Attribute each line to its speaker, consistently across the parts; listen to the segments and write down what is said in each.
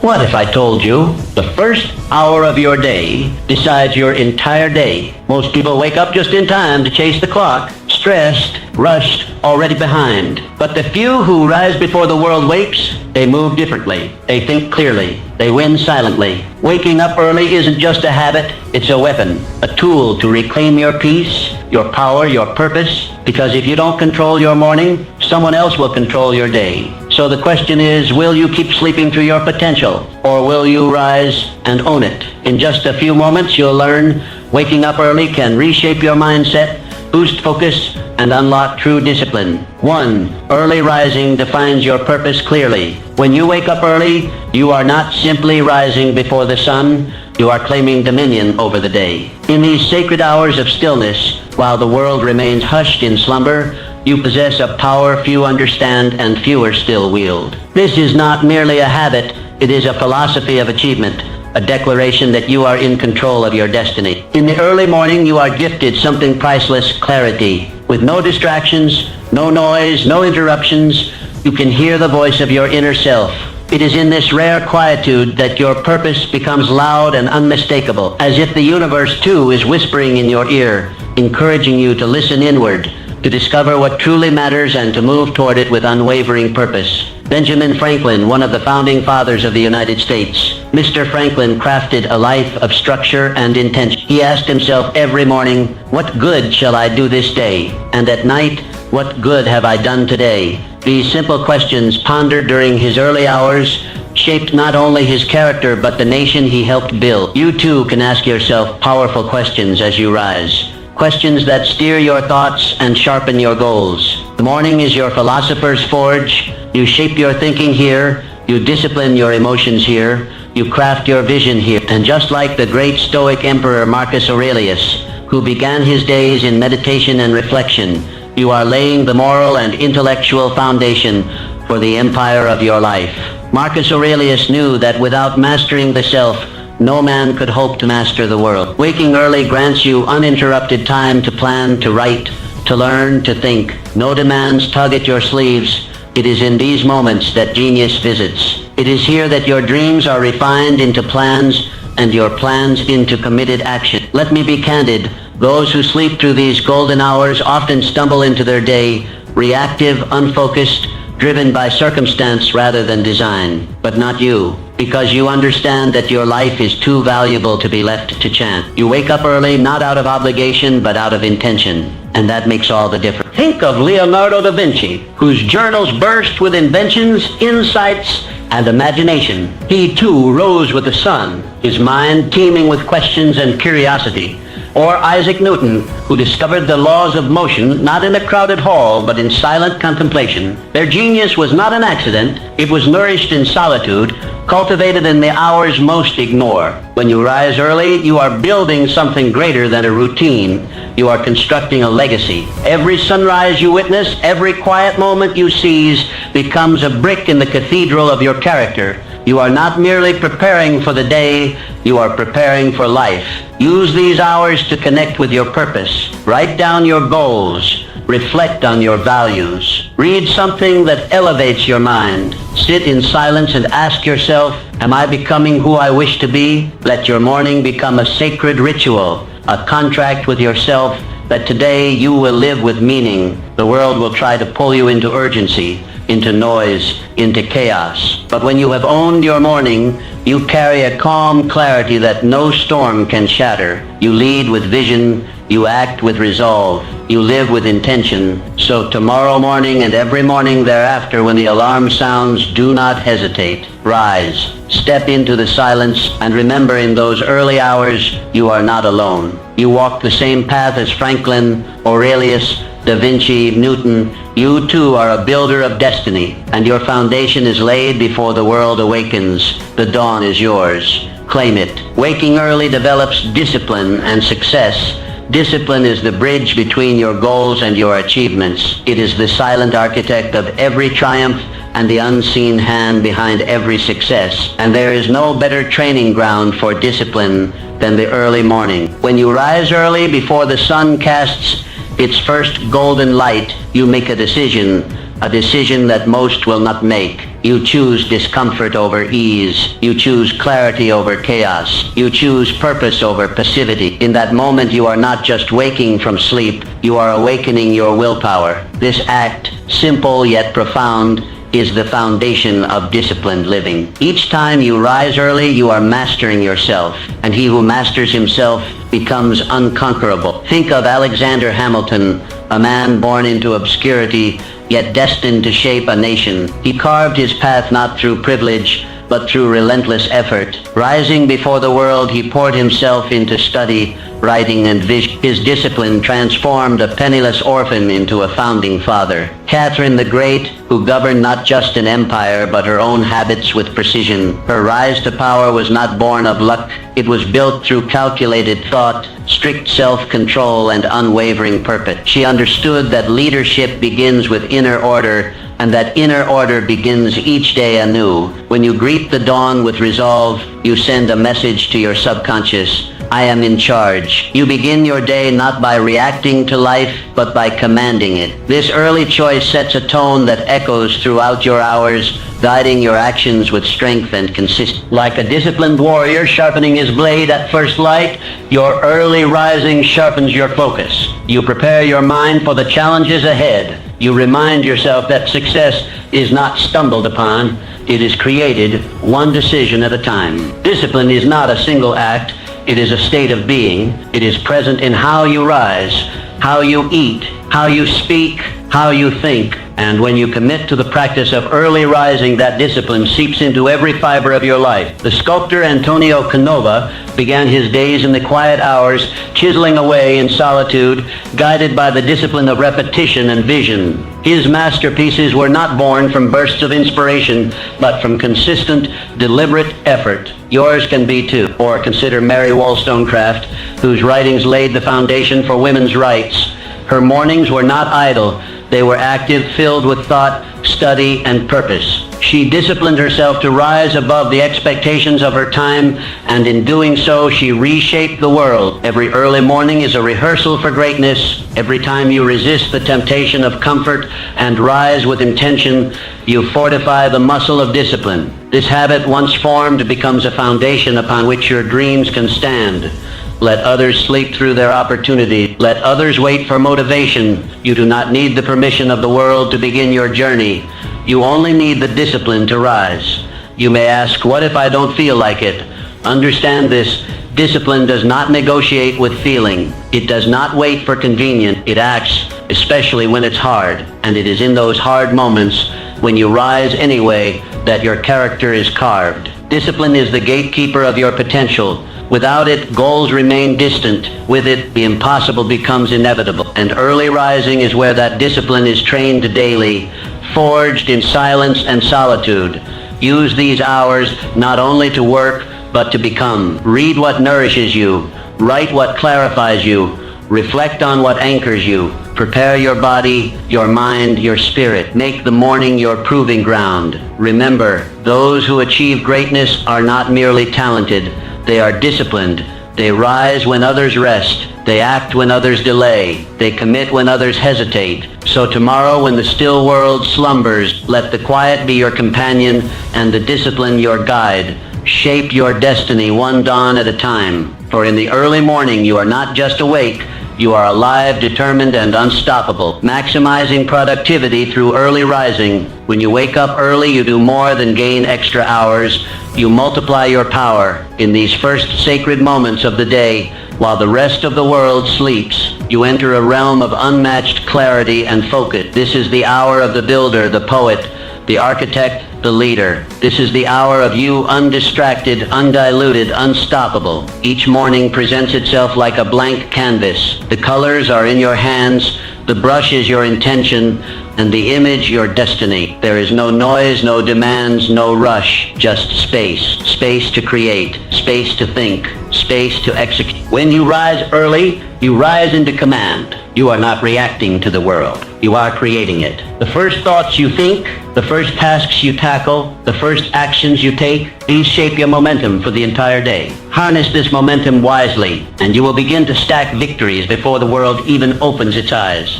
Speaker 1: What if I told you the first hour of your day decides your entire day? Most people wake up just in time to chase the clock, stressed, rushed, already behind. But the few who rise before the world wakes, they move differently. They think clearly. They win silently. Waking up early isn't just a habit, it's a weapon, a tool to reclaim your peace, your power, your purpose. Because if you don't control your morning, someone else will control your day. So the question is, will you keep sleeping through your potential, or will you rise and own it? In just a few moments, you'll learn waking up early can reshape your mindset, boost focus, and unlock true discipline. 1. Early rising defines your purpose clearly. When you wake up early, you are not simply rising before the sun, you are claiming dominion over the day. In these sacred hours of stillness, while the world remains hushed in slumber, you possess a power few understand and fewer still wield. This is not merely a habit, it is a philosophy of achievement, a declaration that you are in control of your destiny. In the early morning, you are gifted something priceless: clarity. With no distractions, no noise, no interruptions, you can hear the voice of your inner self. It is in this rare quietude that your purpose becomes loud and unmistakable, as if the universe too is whispering in your ear, encouraging you to listen inward, to discover what truly matters and to move toward it with unwavering purpose. Benjamin Franklin, one of the founding fathers of the United States. Mr. Franklin crafted a life of structure and intention. He asked himself every morning, what good shall I do this day? And at night, what good have I done today? These simple questions, pondered during his early hours, shaped not only his character but the nation he helped build. You too can ask yourself powerful questions as you rise. Questions that steer your thoughts and sharpen your goals. The morning is your philosopher's forge. You shape your thinking here. You discipline your emotions here. You craft your vision here. And just like the great Stoic Emperor Marcus Aurelius, who began his days in meditation and reflection, you are laying the moral and intellectual foundation for the empire of your life. Marcus Aurelius knew that without mastering the self, no man could hope to master the world. Waking early grants you uninterrupted time to plan, to write, to learn, to think. No demands tug at your sleeves. It is in these moments that genius visits. It is here that your dreams are refined into plans and your plans into committed action. Let me be candid. Those who sleep through these golden hours often stumble into their day, reactive, unfocused, driven by circumstance rather than design. But not you, because you understand that your life is too valuable to be left to chance. You wake up early, not out of obligation, but out of intention. And that makes all the difference. Think of Leonardo da Vinci, whose journals burst with inventions, insights, and imagination. He too rose with the sun, his mind teeming with questions and curiosity. Or Isaac Newton, who discovered the laws of motion not in a crowded hall but in silent contemplation. Their genius was not an accident. It was nourished in solitude, cultivated in the hours most ignore. When you rise early, you are building something greater than a routine. You are constructing a legacy. Every sunrise you witness, every quiet moment you seize becomes a brick in the cathedral of your character. You are not merely preparing for the day, you are preparing for life. Use these hours to connect with your purpose. Write down your goals. Reflect on your values. Read something that elevates your mind. Sit in silence and ask yourself, am I becoming who I wish to be? Let your morning become a sacred ritual, a contract with yourself that today you will live with meaning. The world will try to pull you into urgency, into noise, into chaos. But when you have owned your morning, you carry a calm clarity that no storm can shatter. You lead with vision, you act with resolve, you live with intention. So tomorrow morning and every morning thereafter, when the alarm sounds, do not hesitate. Rise, step into the silence, and remember, in those early hours, you are not alone. You walk the same path as Franklin, Aurelius, Da Vinci, Newton. You too are a builder of destiny, and your foundation is laid before the world awakens. The dawn is yours. Claim it. Waking early develops discipline and success. Discipline is the bridge between your goals and your achievements. It is the silent architect of every triumph and the unseen hand behind every success. And there is no better training ground for discipline than the early morning. When you rise early before the sun casts its first golden light, you make a decision that most will not make. You choose discomfort over ease. You choose clarity over chaos. You choose purpose over passivity. In that moment, you are not just waking from sleep, you are awakening your willpower. This act, simple yet profound, is the foundation of disciplined living. Each time you rise early, you are mastering yourself, and he who masters himself becomes unconquerable. Think of Alexander Hamilton, a man born into obscurity, yet destined to shape a nation. He carved his path not through privilege, but through relentless effort. Rising before the world, he poured himself into study, writing, and vision. His discipline transformed a penniless orphan into a founding father. Catherine the Great, who governed not just an empire, but her own habits with precision. Her rise to power was not born of luck. It was built through calculated thought, strict self-control, and unwavering purpose. She understood that leadership begins with inner order, and that inner order begins each day anew. When you greet the dawn with resolve, you send a message to your subconscious: I am in charge. You begin your day not by reacting to life, but by commanding it. This early choice sets a tone that echoes throughout your hours, guiding your actions with strength and consistency. Like a disciplined warrior sharpening his blade at first light, your early rising sharpens your focus. You prepare your mind for the challenges ahead. You remind yourself that success is not stumbled upon, it is created one decision at a time. Discipline is not a single act, it is a state of being. It is present in how you rise, how you eat, how you speak, how you think. And when you commit to the practice of early rising, that discipline seeps into every fiber of your life. The sculptor Antonio Canova began his days in the quiet hours, chiseling away in solitude, guided by the discipline of repetition and vision. His masterpieces were not born from bursts of inspiration, but from consistent, deliberate effort. Yours can be too. Or consider Mary Wollstonecraft, whose writings laid the foundation for women's rights. Her mornings were not idle. They were active, filled with thought, study, and purpose. She disciplined herself to rise above the expectations of her time, and in doing so, she reshaped the world. Every early morning is a rehearsal for greatness. Every time you resist the temptation of comfort and rise with intention, you fortify the muscle of discipline. This habit, once formed, becomes a foundation upon which your dreams can stand. Let others sleep through their opportunity. Let others wait for motivation. You do not need the permission of the world to begin your journey. You only need the discipline to rise. You may ask, what if I don't feel like it? Understand this. Discipline does not negotiate with feeling. It does not wait for convenience. It acts, especially when it's hard. And it is in those hard moments, when you rise anyway, that your character is carved. Discipline is the gatekeeper of your potential. Without it, goals remain distant. With it, the impossible becomes inevitable. And early rising is where that discipline is trained daily, forged in silence and solitude. Use these hours not only to work, but to become. Read what nourishes you. Write what clarifies you. Reflect on what anchors you. Prepare your body, your mind, your spirit. Make the morning your proving ground. Remember, those who achieve greatness are not merely talented. They are disciplined. They rise when others rest. They act when others delay. They commit when others hesitate. So tomorrow, when the still world slumbers, let the quiet be your companion and the discipline your guide. Shape your destiny one dawn at a time. For in the early morning, you are not just awake, you are alive, determined, and unstoppable. Maximizing productivity through early rising. When you wake up early, you do more than gain extra hours. You multiply your power. In these first sacred moments of the day, while the rest of the world sleeps, you enter a realm of unmatched clarity and focus. This is the hour of the builder, the poet, the architect, the leader. This is the hour of you undistracted, undiluted, unstoppable. Each morning presents itself like a blank canvas. The colors are in your hands, the brush is your intention, and the image your destiny. There is no noise, no demands, no rush, just space. Space to create, space to think, space to execute. When you rise early, you rise into command. You are not reacting to the world. You are creating it. The first thoughts you think, the first tasks you tackle, the first actions you take, these shape your momentum for the entire day. Harness this momentum wisely, and you will begin to stack victories before the world even opens its eyes.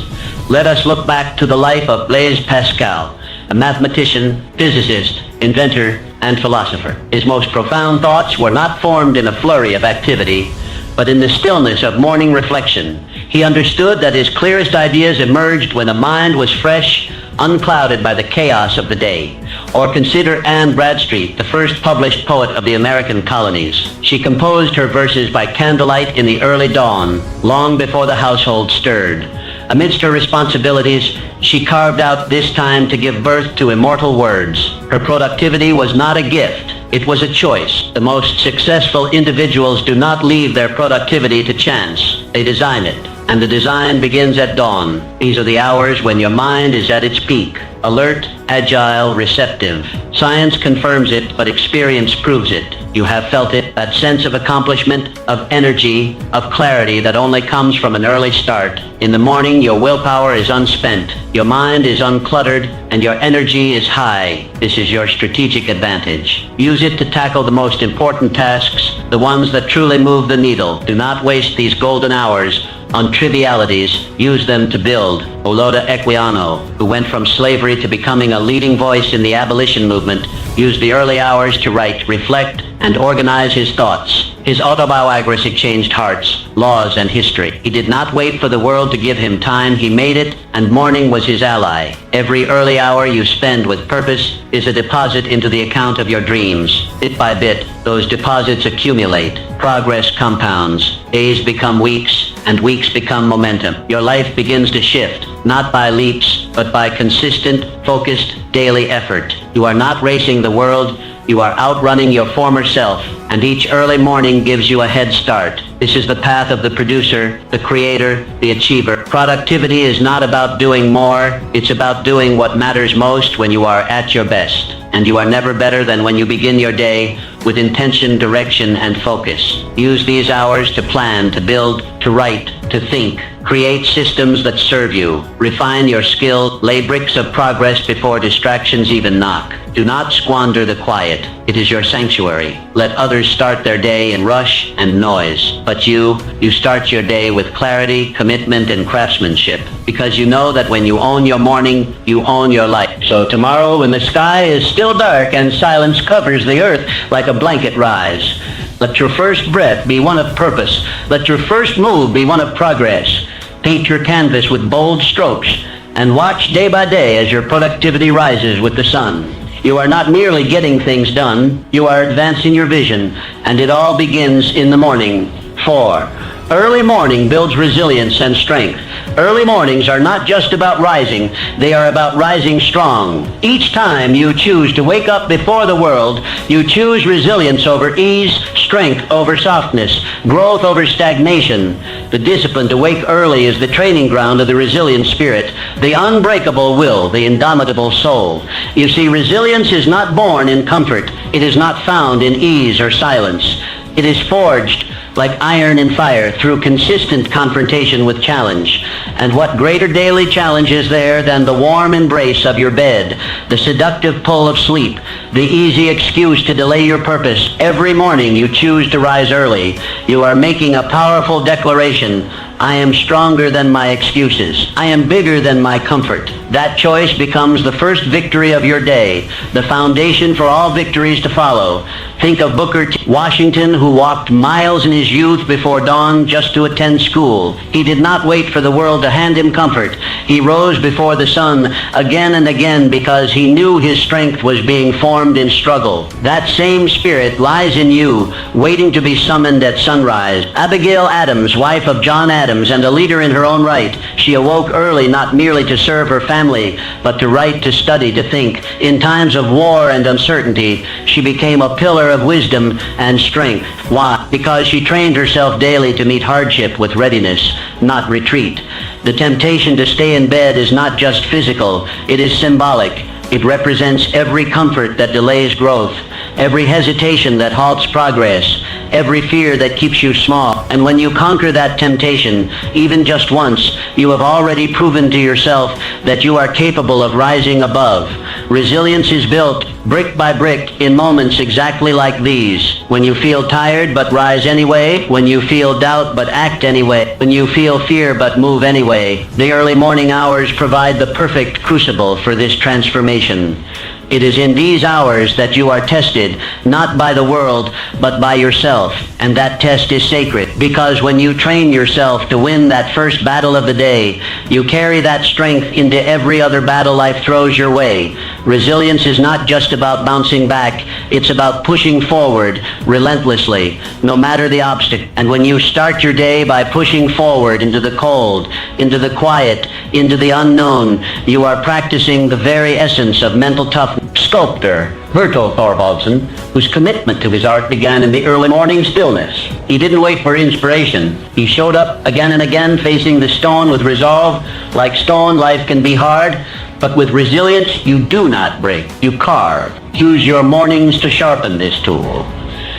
Speaker 1: Let us look back to the life of Blaise Pascal. a mathematician, physicist, inventor, and philosopher. His most profound thoughts were not formed in a flurry of activity, but in the stillness of morning reflection. He understood that his clearest ideas emerged when the mind was fresh, unclouded by the chaos of the day. Or consider Anne Bradstreet, the first published poet of the American colonies. She composed her verses by candlelight in the early dawn, long before the household stirred. Amidst her responsibilities, she carved out this time to give birth to immortal words. Her productivity was not a gift. It was a choice. The most successful individuals do not leave their productivity to chance. They design it. And the design begins at dawn. These are the hours when your mind is at its peak. Alert, agile, receptive. Science confirms it, but experience proves it. You have felt it, that sense of accomplishment, of energy, of clarity that only comes from an early start. In the morning, your willpower is unspent, your mind is uncluttered, and your energy is high. This is your strategic advantage. Use it to tackle the most important tasks, the ones that truly move the needle. Do not waste these golden hours on trivialities. Use them to build. Oloda Equiano, who went from slavery to becoming a leading voice in the abolition movement, used the early hours to write, reflect, and organize his thoughts. His autobiography changed hearts, laws, and history. He did not wait for the world to give him time. He made it, and morning was his ally. Every early hour you spend with purpose is a deposit into the account of your dreams. Bit by bit, those deposits accumulate. Progress compounds. Days become weeks, and weeks become momentum. Your life begins to shift, not by leaps, but by consistent, focused, daily effort. You are not racing the world. You are outrunning your former self, and each early morning gives you a head start. This is the path of the producer, the creator, the achiever. Productivity is not about doing more. It's about doing what matters most when you are at your best. And you are never better than when you begin your day with intention, direction, and focus. Use these hours to plan, to build, to write, to think. Create systems that serve you. Refine your skill. Lay bricks of progress before distractions even knock. Do not squander the quiet. It is your sanctuary. Let others start their day in rush and noise. But you start your day with clarity, commitment, and craftsmanship. Because you know that when you own your morning, you own your life. So tomorrow, when the sky is still dark and silence covers the earth like a blanket, rise. Let your first breath be one of purpose. Let your first move be one of progress. Paint your canvas with bold strokes and watch day by day as your productivity rises with the sun. You are not merely getting things done, you are advancing your vision, and it all begins in the morning. 4. Early morning builds resilience and strength. Early mornings are not just about rising, they are about rising strong. Each time you choose to wake up before the world, you choose resilience over ease, strength over softness, growth over stagnation. The discipline to wake early is the training ground of the resilient spirit, the unbreakable will, the indomitable soul. You see, resilience is not born in comfort. It is not found in ease or silence. It is forged like iron in fire through consistent confrontation with challenge. And what greater daily challenge is there than the warm embrace of your bed, the seductive pull of sleep, the easy excuse to delay your purpose? Every morning you choose to rise early. You are making a powerful declaration. I am stronger than my excuses. I am bigger than my comfort. That choice becomes the first victory of your day, the foundation for all victories to follow. Think of Booker T. Washington, who walked miles in his youth before dawn just to attend school. He did not wait for the world to hand him comfort. He rose before the sun again and again because he knew his strength was being formed in struggle. That same spirit lies in you, waiting to be summoned at sunrise. Abigail Adams, wife of John Adams and a leader in her own right, she awoke early not merely to serve her family, but to write, to study, to think. In times of war and uncertainty, she became a pillar of wisdom and strength. Why? Because she trained herself daily to meet hardship with readiness, not retreat. The temptation to stay in bed is not just physical, it is symbolic. It represents every comfort that delays growth, every hesitation that halts progress, every fear that keeps you small. And when you conquer that temptation, even just once, you have already proven to yourself that you are capable of rising above. Resilience is built brick by brick in moments exactly like these. When you feel tired but rise anyway, when you feel doubt but act anyway, when you feel fear but move anyway. The early morning hours provide the perfect crucible for this transformation. It is in these hours that you are tested, not by the world, but by yourself. And that test is sacred, because when you train yourself to win that first battle of the day, you carry that strength into every other battle life throws your way. Resilience is not just about bouncing back, it's about pushing forward relentlessly, no matter the obstacle. And when you start your day by pushing forward into the cold, into the quiet, into the unknown, you are practicing the very essence of mental toughness. Sculptor Bertel Thorvaldsen, whose commitment to his art began in the early morning stillness. He didn't wait for inspiration. He showed up again and again, facing the stone with resolve. Like stone, life can be hard, but with resilience, you do not break. You carve. Use your mornings to sharpen this tool.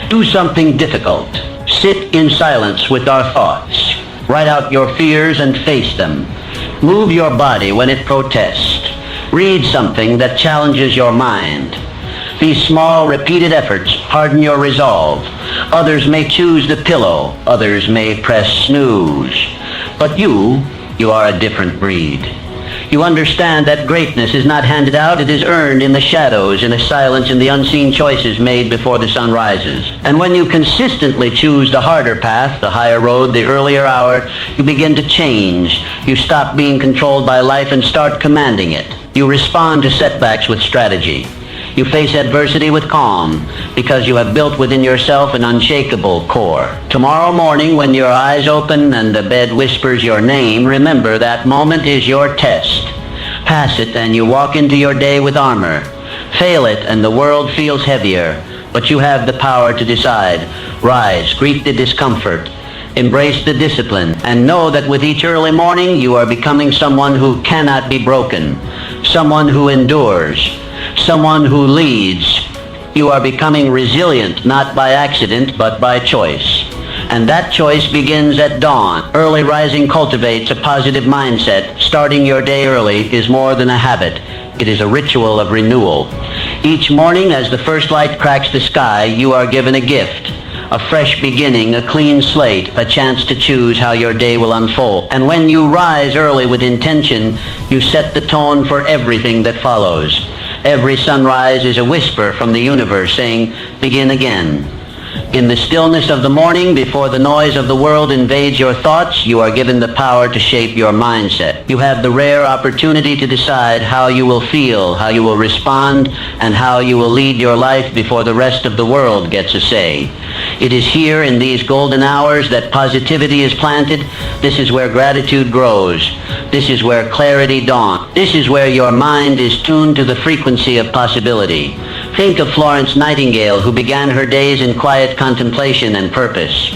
Speaker 1: Do something difficult. Sit in silence with our thoughts. Write out your fears and face them. Move your body when it protests. Read something that challenges your mind. These small, repeated efforts harden your resolve. Others may choose the pillow. Others may press snooze. But you are a different breed. You understand that greatness is not handed out, it is earned in the shadows, in the silence, in the unseen choices made before the sun rises. And when you consistently choose the harder path, the higher road, the earlier hour, you begin to change. You stop being controlled by life and start commanding it. You respond to setbacks with strategy. You face adversity with calm, because you have built within yourself an unshakable core. Tomorrow morning, when your eyes open and the bed whispers your name, remember that moment is your test. Pass it and you walk into your day with armor. Fail it and the world feels heavier, but you have the power to decide. Rise, greet the discomfort. Embrace the discipline, and know that with each early morning you are becoming someone who cannot be broken, someone who endures, someone who leads. You are becoming resilient, not by accident, but by choice. And that choice begins at dawn. Early rising cultivates a positive mindset. Starting your day early is more than a habit. It is a ritual of renewal. Each morning, as the first light cracks the sky, you are given a gift. A fresh beginning, a clean slate, a chance to choose how your day will unfold. And when you rise early with intention, you set the tone for everything that follows. Every sunrise is a whisper from the universe saying, begin again. In the stillness of the morning, before the noise of the world invades your thoughts, you are given the power to shape your mindset. You have the rare opportunity to decide how you will feel, how you will respond, and how you will lead your life before the rest of the world gets a say. It is here in these golden hours that positivity is planted. This is where gratitude grows. This is where clarity dawns. This is where your mind is tuned to the frequency of possibility. Think of Florence Nightingale, who began her days in quiet contemplation and purpose.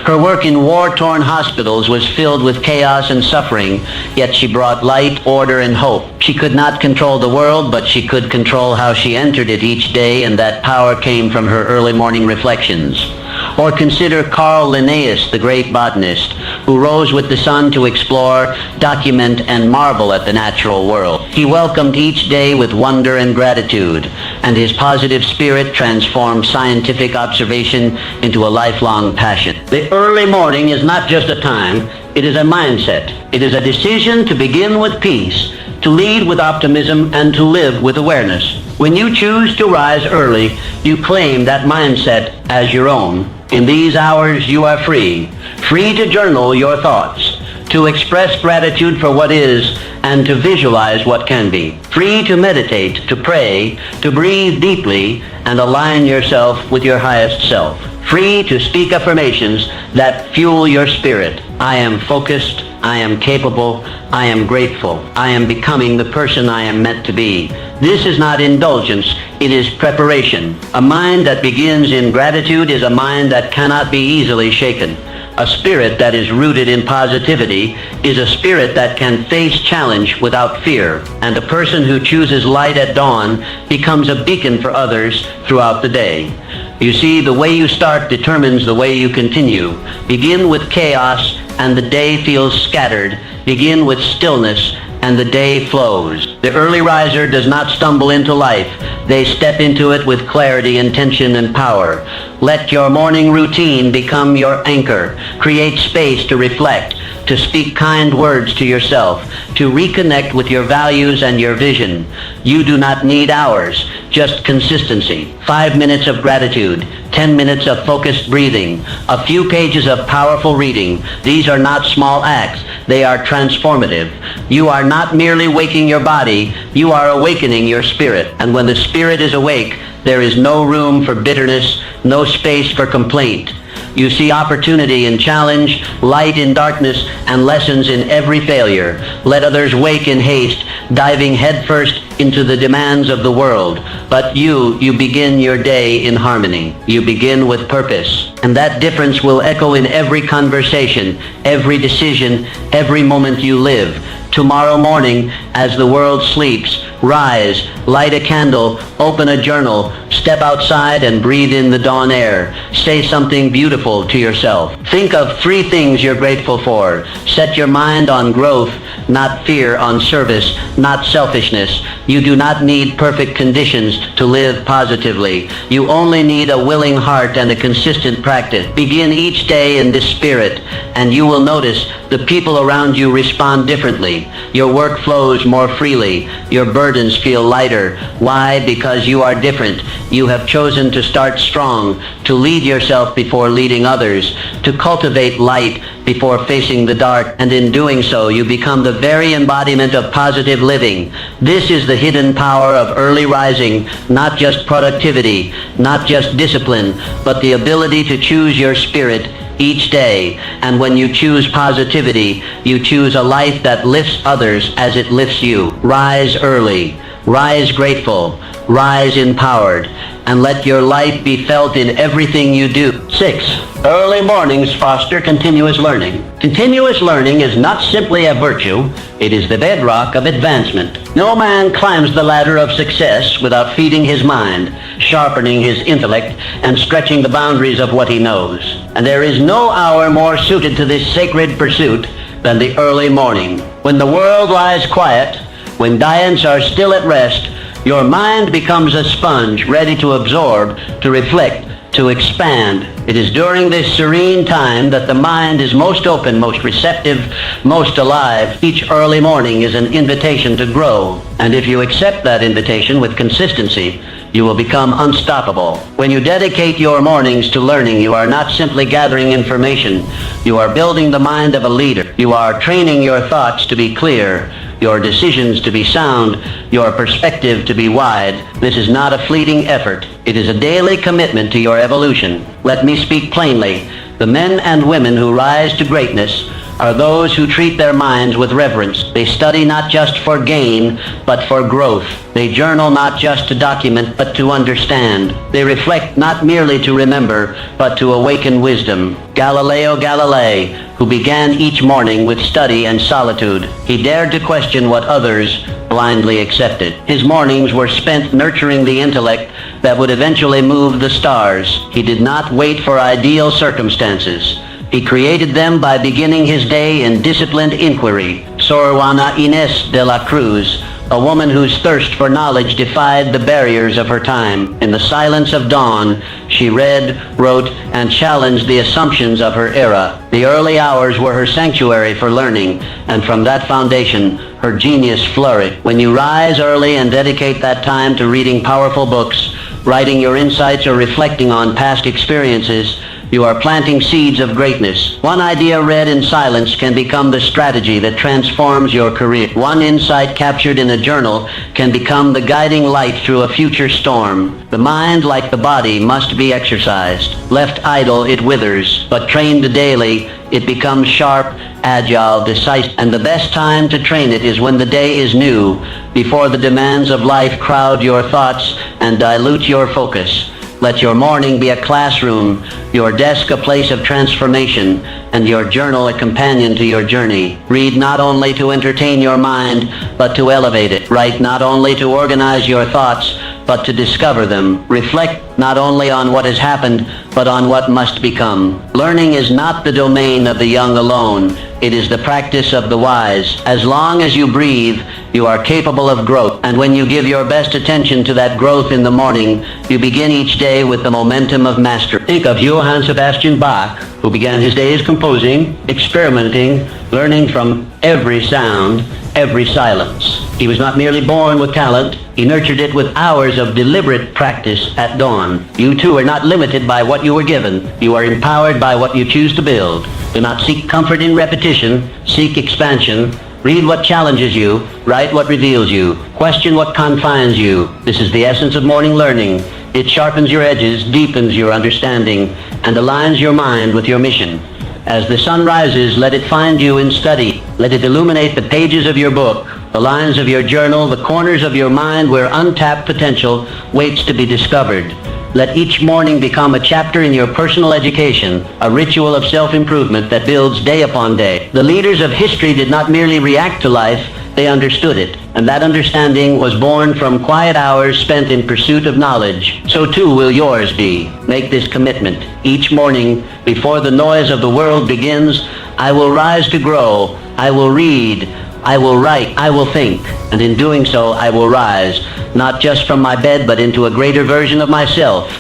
Speaker 1: Her work in war-torn hospitals was filled with chaos and suffering, yet she brought light, order, and hope. She could not control the world, but she could control how she entered it each day, and that power came from her early morning reflections. Or consider Carl Linnaeus, the great botanist, who rose with the sun to explore, document, and marvel at the natural world. He welcomed each day with wonder and gratitude, and his positive spirit transformed scientific observation into a lifelong passion. The early morning is not just a time, it is a mindset. It is a decision to begin with peace, to lead with optimism, and to live with awareness. When you choose to rise early, you claim that mindset as your own. In these hours, you are free to journal your thoughts, to express gratitude for what is, and to visualize what can be. Free to meditate, to pray, to breathe deeply, and align yourself with your highest self. Free to speak affirmations that fuel your spirit. I am focused, I am capable, I am grateful, I am becoming the person I am meant to be. This is not indulgence, it is preparation. A mind that begins in gratitude is a mind that cannot be easily shaken. A spirit that is rooted in positivity is a spirit that can face challenge without fear. And a person who chooses light at dawn becomes a beacon for others throughout the day. You see, the way you start determines the way you continue. Begin with chaos and the day feels scattered. Begin with stillness and the day flows. The early riser does not stumble into life. They step into it with clarity, intention, and power. Let your morning routine become your anchor. Create space to reflect, to speak kind words to yourself, to reconnect with your values and your vision. You do not need hours, just consistency. 5 minutes of gratitude, 10 minutes of focused breathing, a few pages of powerful reading. These are not small acts. They are transformative. You are not merely waking your body, you are awakening your spirit. And when the spirit is awake, there is no room for bitterness, no space for complaint. You see opportunity in challenge, light in darkness, and lessons in every failure. Let others wake in haste, diving headfirst into the demands of the world. But you begin your day in harmony. You begin with purpose. And that difference will echo in every conversation, every decision, every moment you live. Tomorrow morning, as the world sleeps, rise, light a candle, open a journal, step outside and breathe in the dawn air. Say something beautiful to yourself. Think of 3 things you're grateful for. Set your mind on growth, not fear, on service, not selfishness. You do not need perfect conditions to live positively. You only need a willing heart and a consistent practice. Begin each day in this spirit, and you will notice the people around you respond differently. Your work flows more freely. Your burdens feel lighter. Why? Because you are different. You have chosen to start strong, to lead yourself before leading others, to cultivate light before facing the dark, and in doing so, you become the very embodiment of positive living. This is the hidden power of early rising, not just productivity, not just discipline, but the ability to choose your spirit each day. And when you choose positivity, you choose a life that lifts others as it lifts you. Rise early, rise grateful, rise empowered, and let your life be felt in everything you do. 6. Early mornings foster continuous learning. Continuous learning is not simply a virtue, it is the bedrock of advancement. No man climbs the ladder of success without feeding his mind, sharpening his intellect, and stretching the boundaries of what he knows. And there is no hour more suited to this sacred pursuit than the early morning. When the world lies quiet, when giants are still at rest, your mind becomes a sponge ready to absorb, to reflect, to expand. It is during this serene time that the mind is most open, most receptive, most alive. Each early morning is an invitation to grow. And if you accept that invitation with consistency, you will become unstoppable. When you dedicate your mornings to learning, you are not simply gathering information. You are building the mind of a leader. You are training your thoughts to be clear, your decisions to be sound, your perspective to be wide. This is not a fleeting effort. It is a daily commitment to your evolution. Let me speak plainly. The men and women who rise to greatness are those who treat their minds with reverence. They study not just for gain, but for growth. They journal not just to document, but to understand. They reflect not merely to remember, but to awaken wisdom. Galileo Galilei, who began each morning with study and solitude, he dared to question what others blindly accepted. His mornings were spent nurturing the intellect that would eventually move the stars. He did not wait for ideal circumstances. He created them by beginning his day in disciplined inquiry. Sor Juana Inés de la Cruz, a woman whose thirst for knowledge defied the barriers of her time. In the silence of dawn, she read, wrote, and challenged the assumptions of her era. The early hours were her sanctuary for learning, and from that foundation, her genius flourished. When you rise early and dedicate that time to reading powerful books, writing your insights, or reflecting on past experiences, you are planting seeds of greatness. One idea read in silence can become the strategy that transforms your career. One insight captured in a journal can become the guiding light through a future storm. The mind, like the body, must be exercised. Left idle, it withers, but trained daily, it becomes sharp, agile, decisive. And the best time to train it is when the day is new, before the demands of life crowd your thoughts and dilute your focus. Let your morning be a classroom, your desk a place of transformation, and your journal a companion to your journey. Read not only to entertain your mind, but to elevate it. Write not only to organize your thoughts, but to discover them. Reflect not only on what has happened, but on what must become. Learning is not the domain of the young alone. It is the practice of the wise. As long as you breathe, you are capable of growth. And when you give your best attention to that growth in the morning, you begin each day with the momentum of mastery. Think of Johann Sebastian Bach, who began his days composing, experimenting, learning from every sound, every silence. He was not merely born with talent, he nurtured it with hours of deliberate practice at dawn. You too are not limited by what you were given. You are empowered by what you choose to build. Do not seek comfort in repetition, seek expansion. Read what challenges you, write what reveals you, question what confines you. This is the essence of morning learning. It sharpens your edges, deepens your understanding, and aligns your mind with your mission. As the sun rises, let it find you in study. Let it illuminate the pages of your book, the lines of your journal, the corners of your mind where untapped potential waits to be discovered. Let each morning become a chapter in your personal education, a ritual of self-improvement that builds day upon day. The leaders of history did not merely react to life, they understood it. And that understanding was born from quiet hours spent in pursuit of knowledge. So too will yours be. Make this commitment. Each morning, before the noise of the world begins, I will rise to grow. I will read. I will write. I will think. And in doing so, I will rise, not just from my bed, but into a greater version of myself.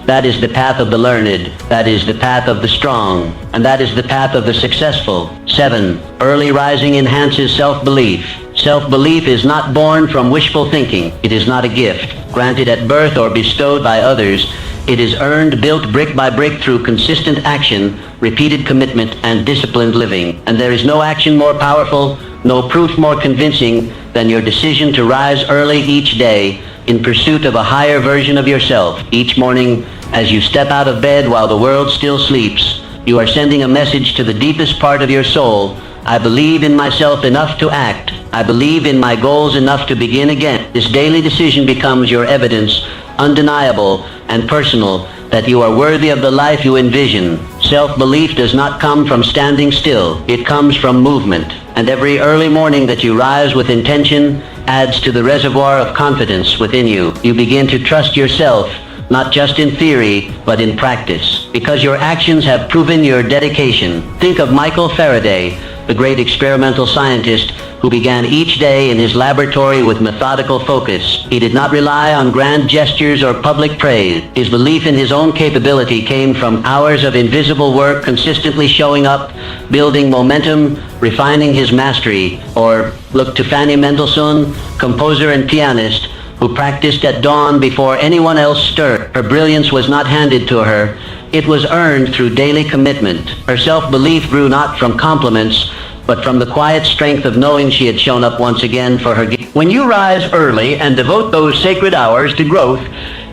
Speaker 1: That is the path of the learned. That is the path of the strong. And that is the path of the successful. 7. Early rising enhances self-belief. Self-belief is not born from wishful thinking. It is not a gift, granted at birth or bestowed by others. It is earned, built brick by brick through consistent action, repeated commitment, and disciplined living. And there is no action more powerful, no proof more convincing than your decision to rise early each day in pursuit of a higher version of yourself. Each morning, as you step out of bed while the world still sleeps, you are sending a message to the deepest part of your soul. I believe in myself enough to act. I believe in my goals enough to begin again. This daily decision becomes your evidence, undeniable and personal, that you are worthy of the life you envision. Self-belief does not come from standing still. It comes from movement. And every early morning that you rise with intention adds to the reservoir of confidence within you. You begin to trust yourself, not just in theory, but in practice, because your actions have proven your dedication. Think of Michael Faraday, the great experimental scientist who began each day in his laboratory with methodical focus. He did not rely on grand gestures or public praise. His belief in his own capability came from hours of invisible work, consistently showing up, building momentum, refining his mastery. Or look to Fanny Mendelssohn, composer and pianist, who practiced at dawn before anyone else stirred. Her brilliance was not handed to her. It was earned through daily commitment. Her self-belief grew not from compliments, but from the quiet strength of knowing she had shown up once again for her gift. When you rise early and devote those sacred hours to growth,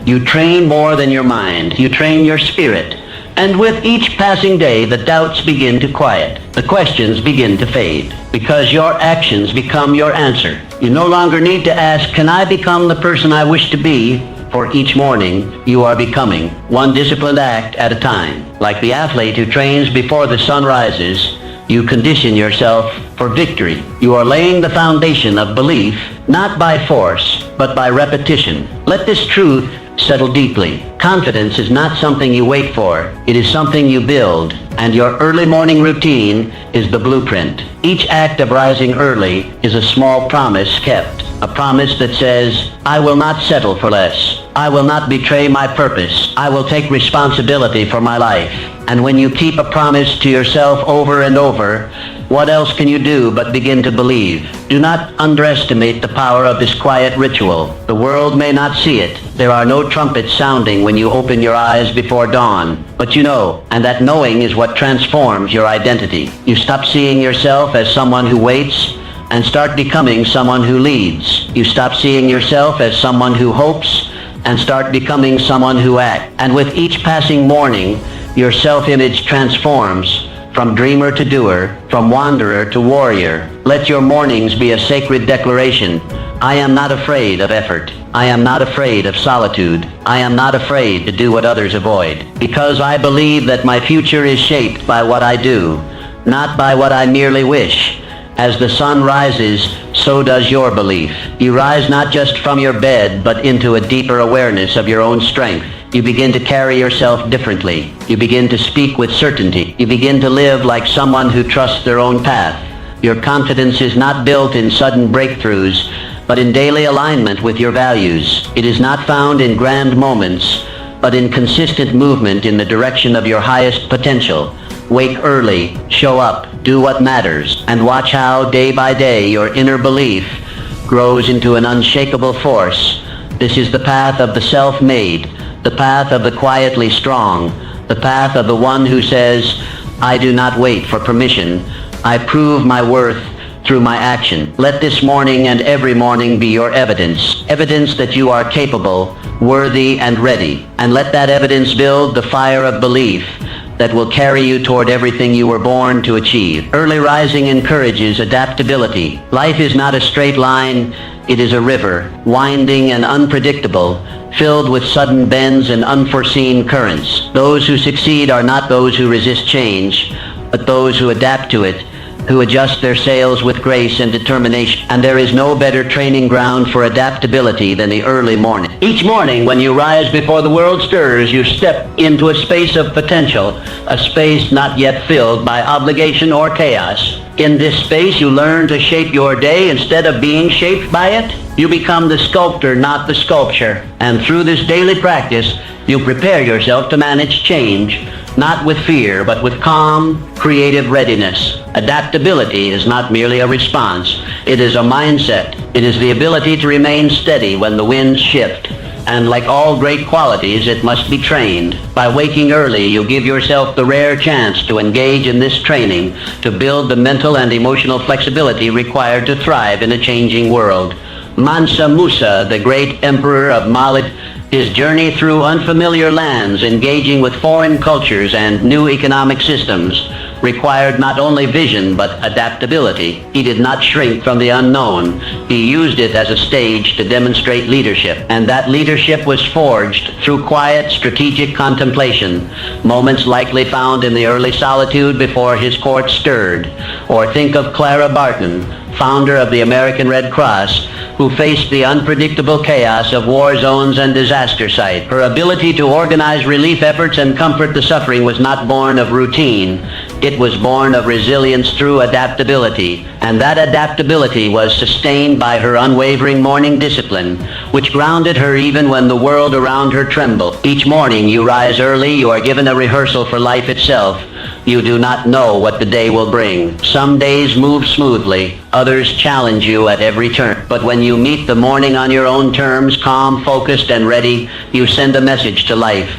Speaker 1: you train more than your mind. You train your spirit. And with each passing day, the doubts begin to quiet. The questions begin to fade, because your actions become your answer. You no longer need to ask, can I become the person I wish to be? For each morning, you are becoming, one disciplined act at a time. Like the athlete who trains before the sun rises, you condition yourself for victory. You are laying the foundation of belief, not by force, but by repetition. Let this truth settle deeply. Confidence is not something you wait for. It is something you build. And your early morning routine is the blueprint. Each act of rising early is a small promise kept. A promise that says, I will not settle for less. I will not betray my purpose. I will take responsibility for my life. And when you keep a promise to yourself over and over, what else can you do but begin to believe? Do not underestimate the power of this quiet ritual. The world may not see it. There are no trumpets sounding when you open your eyes before dawn. But you know, and that knowing is what transforms your identity. You stop seeing yourself as someone who waits and start becoming someone who leads. You stop seeing yourself as someone who hopes and start becoming someone who acts. And with each passing morning, your self-image transforms from dreamer to doer, from wanderer to warrior. Let your mornings be a sacred declaration. I am not afraid of effort. I am not afraid of solitude. I am not afraid to do what others avoid. Because I believe that my future is shaped by what I do, not by what I merely wish. As the sun rises, so does your belief. You rise not just from your bed, but into a deeper awareness of your own strength. You begin to carry yourself differently. You begin to speak with certainty. You begin to live like someone who trusts their own path. Your confidence is not built in sudden breakthroughs, but in daily alignment with your values. It is not found in grand moments, but in consistent movement in the direction of your highest potential. Wake early, show up, do what matters, and watch how, day by day, your inner belief grows into an unshakable force. This is the path of the self-made, the path of the quietly strong, the path of the one who says, I do not wait for permission. I prove my worth through my action. Let this morning and every morning be your evidence. Evidence that you are capable, worthy, and ready. And let that evidence build the fire of belief that will carry you toward everything you were born to achieve. Early rising encourages adaptability. Life is not a straight line. It is a river, winding and unpredictable, filled with sudden bends and unforeseen currents. Those who succeed are not those who resist change, but those who adapt to it, who adjust their sails with grace and determination. And there is no better training ground for adaptability than the early morning. Each morning when you rise before the world stirs, you step into a space of potential, a space not yet filled by obligation or chaos. In this space, you learn to shape your day instead of being shaped by it. You become the sculptor, not the sculpture. And through this daily practice, you prepare yourself to manage change, not with fear, but with calm, creative readiness. Adaptability is not merely a response. It is a mindset. It is the ability to remain steady when the winds shift. And like all great qualities, it must be trained. By waking early, you give yourself the rare chance to engage in this training, to build the mental and emotional flexibility required to thrive in a changing world. Mansa Musa, the great emperor of Mali, his journey through unfamiliar lands, engaging with foreign cultures and new economic systems, required not only vision but adaptability. He did not shrink from the unknown. He used it as a stage to demonstrate leadership. And that leadership was forged through quiet, strategic contemplation, moments likely found in the early solitude before his court stirred. Or think of Clara Barton, founder of the American Red Cross, who faced the unpredictable chaos of war zones and disaster sites. Her ability to organize relief efforts and comfort the suffering was not born of routine. It was born of resilience through adaptability. And that adaptability was sustained by her unwavering morning discipline, which grounded her even when the world around her trembled. Each morning you rise early, you are given a rehearsal for life itself. You do not know what the day will bring. Some days move smoothly, others challenge you at every turn. But when you meet the morning on your own terms, calm, focused, and ready, you send a message to life.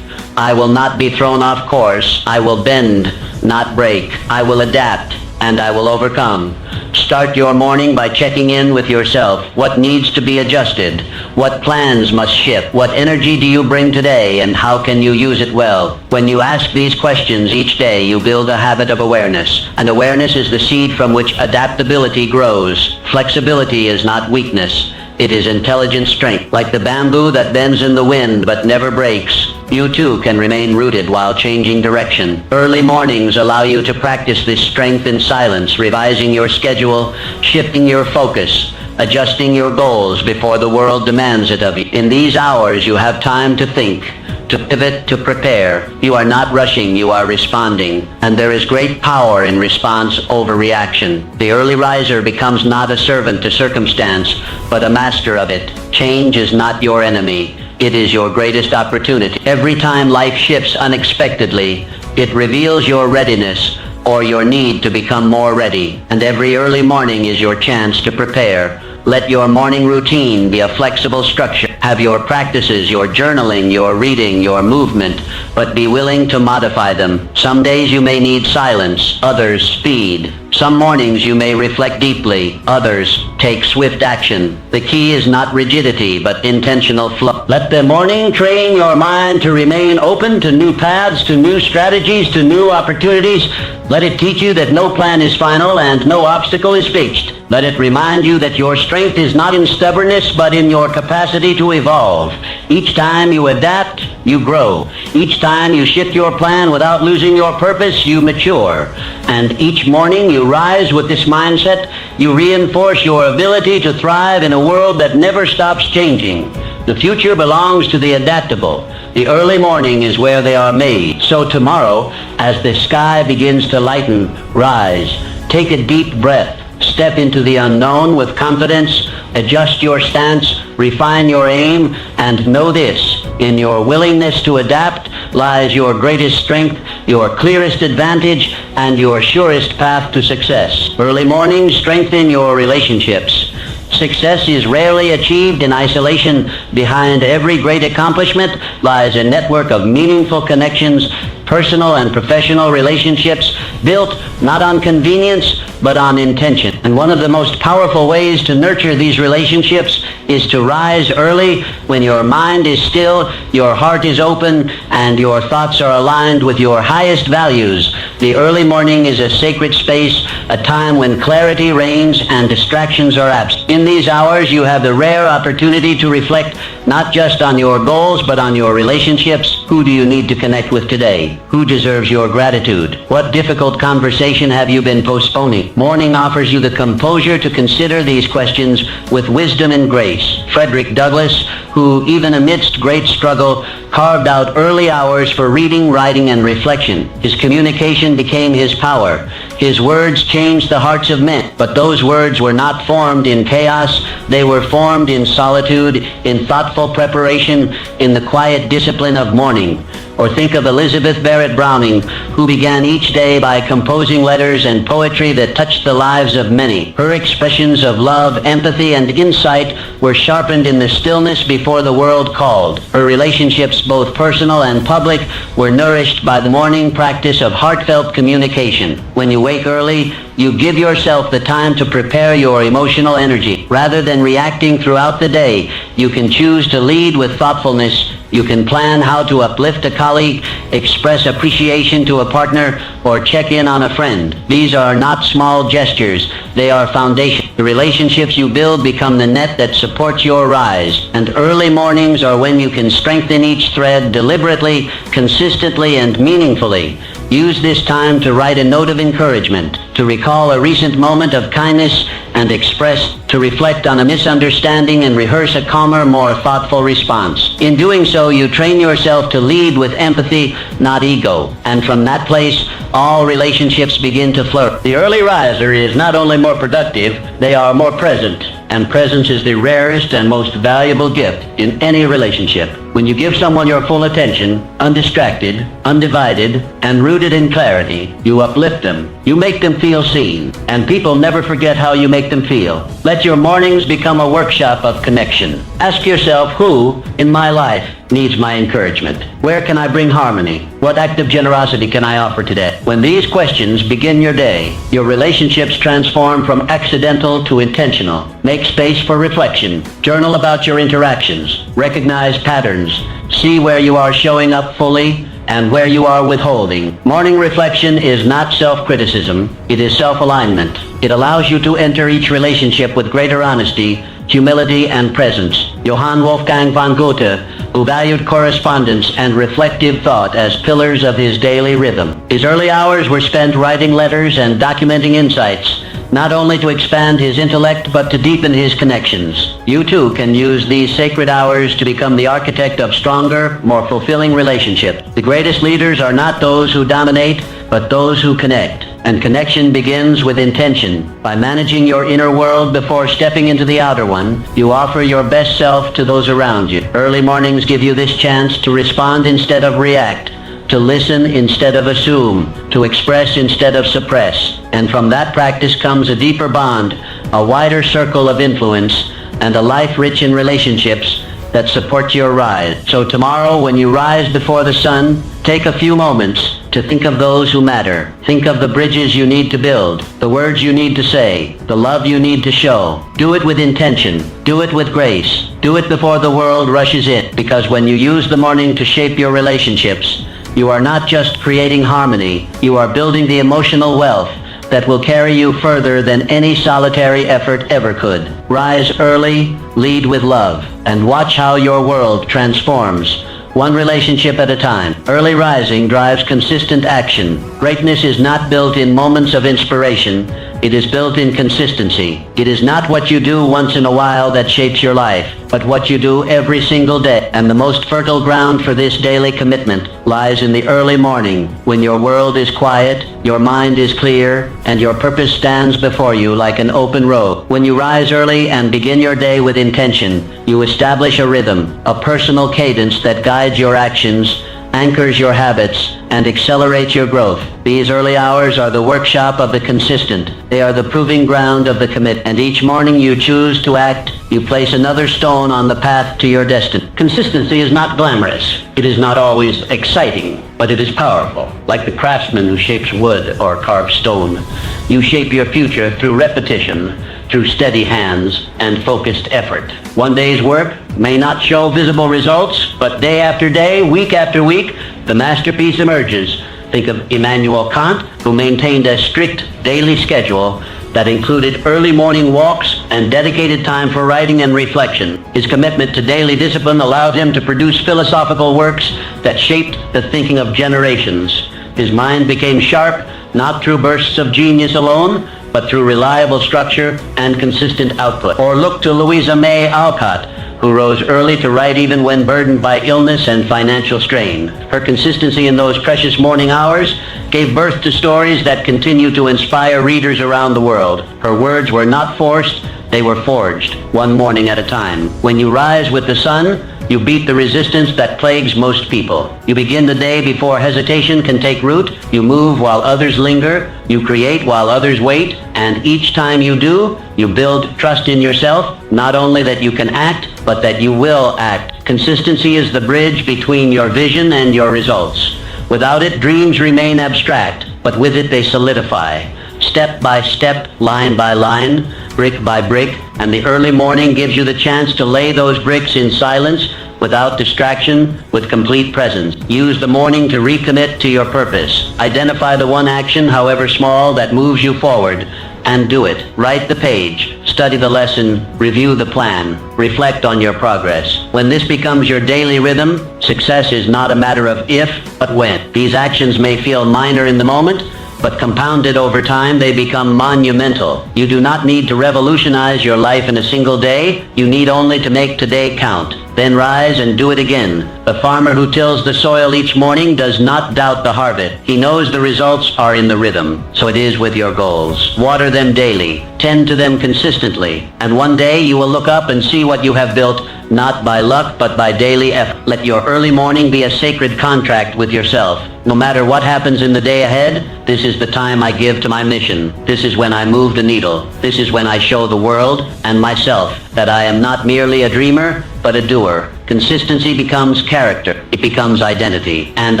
Speaker 1: I will not be thrown off course. I will bend, not break. I will adapt, and I will overcome. Start your morning by checking in with yourself. What needs to be adjusted? What plans must shift? What energy do you bring today, and how can you use it well? When you ask these questions each day, you build a habit of awareness. And awareness is the seed from which adaptability grows. Flexibility is not weakness. It is intelligent strength. Like the bamboo that bends in the wind but never breaks, you too can remain rooted while changing direction. Early mornings allow you to practice this strength in silence, revising your schedule, shifting your focus, adjusting your goals before the world demands it of you. In these hours, you have time to think, to pivot, to prepare. You are not rushing, you are responding. And there is great power in response over reaction. The early riser becomes not a servant to circumstance, but a master of it. Change is not your enemy. It is your greatest opportunity. Every time life shifts unexpectedly, it reveals your readiness or your need to become more ready. And every early morning is your chance to prepare. Let your morning routine be a flexible structure. Have your practices, your journaling, your reading, your movement, but be willing to modify them. Some days you may need silence, others speed. Some mornings you may reflect deeply, others take swift action. The key is not rigidity, but intentional flow. Let the morning train your mind to remain open to new paths, to new strategies, to new opportunities. Let it teach you that no plan is final and no obstacle is fixed. Let it remind you that your strength is not in stubbornness, but in your capacity to evolve. Each time you adapt, you grow. Each time you shift your plan without losing your purpose, you mature. And each morning you rise with this mindset, you reinforce your ability to thrive in a world that never stops changing. The future belongs to the adaptable. The early morning is where they are made. So tomorrow, as the sky begins to lighten, rise. Take a deep breath. Step into the unknown with confidence. Adjust your stance. Refine your aim. And know this: in your willingness to adapt lies your greatest strength, your clearest advantage, and your surest path to success. Early mornings strengthen your relationships. Success is rarely achieved in isolation. Behind every great accomplishment lies a network of meaningful connections, personal and professional relationships built not on convenience, but on intention. And one of the most powerful ways to nurture these relationships is to rise early when your mind is still, your heart is open, and your thoughts are aligned with your highest values. The early morning is a sacred space, a time when clarity reigns and distractions are absent. In these hours, you have the rare opportunity to reflect not just on your goals, but on your relationships. Who do you need to connect with today? Who deserves your gratitude? What difficult conversation have you been postponing? Morning offers you the composure to consider these questions with wisdom and grace. Frederick Douglass, who even amidst great struggle carved out early hours for reading, writing, and reflection. His communication became his power. His words changed the hearts of men. But those words were not formed in chaos. They were formed in solitude, in thoughtful preparation, in the quiet discipline of morning. Or think of Elizabeth Barrett Browning, who began each day by composing letters and poetry that touched the lives of many. Her expressions of love, empathy, and insight were sharpened in the stillness before the world called. Her relationships, both personal and public, were nourished by the morning practice of heartfelt communication. When you wake early, you give yourself the time to prepare your emotional energy. Rather than reacting throughout the day, you can choose to lead with thoughtfulness. You can plan how to uplift a colleague, express appreciation to a partner, or check in on a friend. These are not small gestures. They are foundation. The relationships you build become the net that supports your rise. And early mornings are when you can strengthen each thread deliberately, consistently, and meaningfully. Use this time to write a note of encouragement, to recall a recent moment of kindness and express, to reflect on a misunderstanding and rehearse a calmer, more thoughtful response. In doing so, you train yourself to lead with empathy, not ego. And from that place, all relationships begin to flourish. The early riser is not only more productive, they are more present. And presence is the rarest and most valuable gift in any relationship. When you give someone your full attention, undistracted, undivided, and rooted in clarity, you uplift them. You make them feel seen. And people never forget how you make them feel. Let your mornings become a workshop of connection. Ask yourself, who in my life needs my encouragement? Where can I bring harmony? What act of generosity can I offer today? When these questions begin your day, your relationships transform from accidental to intentional. Make space for reflection. Journal about your interactions. Recognize patterns. See where you are showing up fully and where you are withholding. Morning reflection is not self-criticism. It is self-alignment. It allows you to enter each relationship with greater honesty, humility, and presence. Johann Wolfgang von Goethe, who valued correspondence and reflective thought as pillars of his daily rhythm. His early hours were spent writing letters and documenting insights, not only to expand his intellect, but to deepen his connections. You too can use these sacred hours to become the architect of stronger, more fulfilling relationships. The greatest leaders are not those who dominate, but those who connect. And connection begins with intention. By managing your inner world before stepping into the outer one, you offer your best self to those around you. Early mornings give you this chance to respond instead of react, to listen instead of assume, to express instead of suppress. And from that practice comes a deeper bond, a wider circle of influence, and a life rich in relationships that support your rise. So tomorrow, when you rise before the sun, take a few moments to think of those who matter. Think of the bridges you need to build, the words you need to say, the love you need to show. Do it with intention. Do it with grace. Do it before the world rushes in. Because when you use the morning to shape your relationships, you are not just creating harmony, you are building the emotional wealth that will carry you further than any solitary effort ever could. Rise early, lead with love, and watch how your world transforms, one relationship at a time. Early rising drives consistent action. Greatness is not built in moments of inspiration. It is built in consistency. It is not what you do once in a while that shapes your life, but what you do every single day. And the most fertile ground for this daily commitment lies in the early morning, when your world is quiet, your mind is clear, and your purpose stands before you like an open road. When you rise early and begin your day with intention, you establish a rhythm, a personal cadence that guides your actions, anchors your habits, and accelerates your growth. These early hours are the workshop of the consistent. They are the proving ground of the commit. And each morning you choose to act, you place another stone on the path to your destiny. Consistency is not glamorous. It is not always exciting, but it is powerful. Like the craftsman who shapes wood or carves stone, you shape your future through repetition, through steady hands and focused effort. One day's work may not show visible results, but day after day, week after week, the masterpiece emerges. Think of Immanuel Kant, who maintained a strict daily schedule that included early morning walks and dedicated time for writing and reflection. His commitment to daily discipline allowed him to produce philosophical works that shaped the thinking of generations. His mind became sharp, not through bursts of genius alone, but through reliable structure and consistent output. Or look to Louisa May Alcott, who rose early to write even when burdened by illness and financial strain. Her consistency in those precious morning hours gave birth to stories that continue to inspire readers around the world. Her words were not forced, they were forged, one morning at a time. When you rise with the sun, you beat the resistance that plagues most people. You begin the day before hesitation can take root. You move while others linger. You create while others wait. And each time you do, you build trust in yourself, not only that you can act, but that you will act. Consistency is the bridge between your vision and your results. Without it, dreams remain abstract, but with it they solidify. Step by step, line by line, brick by brick, and the early morning gives you the chance to lay those bricks in silence, without distraction, with complete presence. Use the morning to recommit to your purpose. Identify the one action, however small, that moves you forward, and do it. Write the page, study the lesson, review the plan, reflect on your progress. When this becomes your daily rhythm, success is not a matter of if, but when. These actions may feel minor in the moment, but compounded over time, they become monumental. You do not need to revolutionize your life in a single day. You need only to make today count. Then rise and do it again. The farmer who tills the soil each morning does not doubt the harvest. He knows the results are in the rhythm. So it is with your goals. Water them daily. Tend to them consistently. And one day you will look up and see what you have built, not by luck, but by daily effort. Let your early morning be a sacred contract with yourself. No matter what happens in the day ahead, this is the time I give to my mission. This is when I move the needle. This is when I show the world and myself that I am not merely a dreamer, but a doer. Consistency becomes character. It becomes identity. And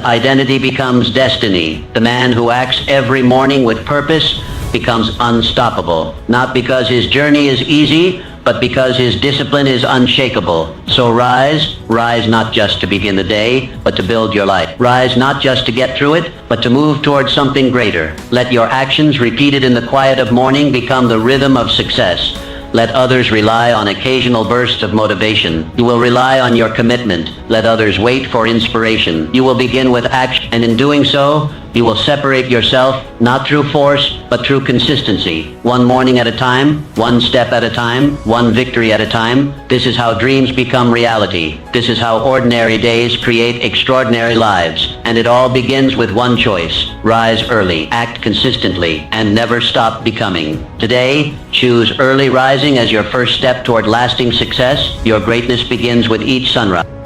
Speaker 1: identity becomes destiny. The man who acts every morning with purpose becomes unstoppable. Not because his journey is easy, but because his discipline is unshakable. So rise not just to begin the day, but to build your life. Rise not just to get through it, but to move towards something greater. Let your actions repeated in the quiet of morning become the rhythm of success. Let others rely on occasional bursts of motivation. You will rely on your commitment. Let others wait for inspiration. You will begin with action, and in doing so, you will separate yourself not through force, but through consistency. One morning at a time, one step at a time, one victory at a time. This is how dreams become reality. This is how ordinary days create extraordinary lives. And it all begins with one choice. Rise early, act consistently, and never stop becoming. Today, choose early rising as your first step toward lasting success. Your greatness begins with each sunrise.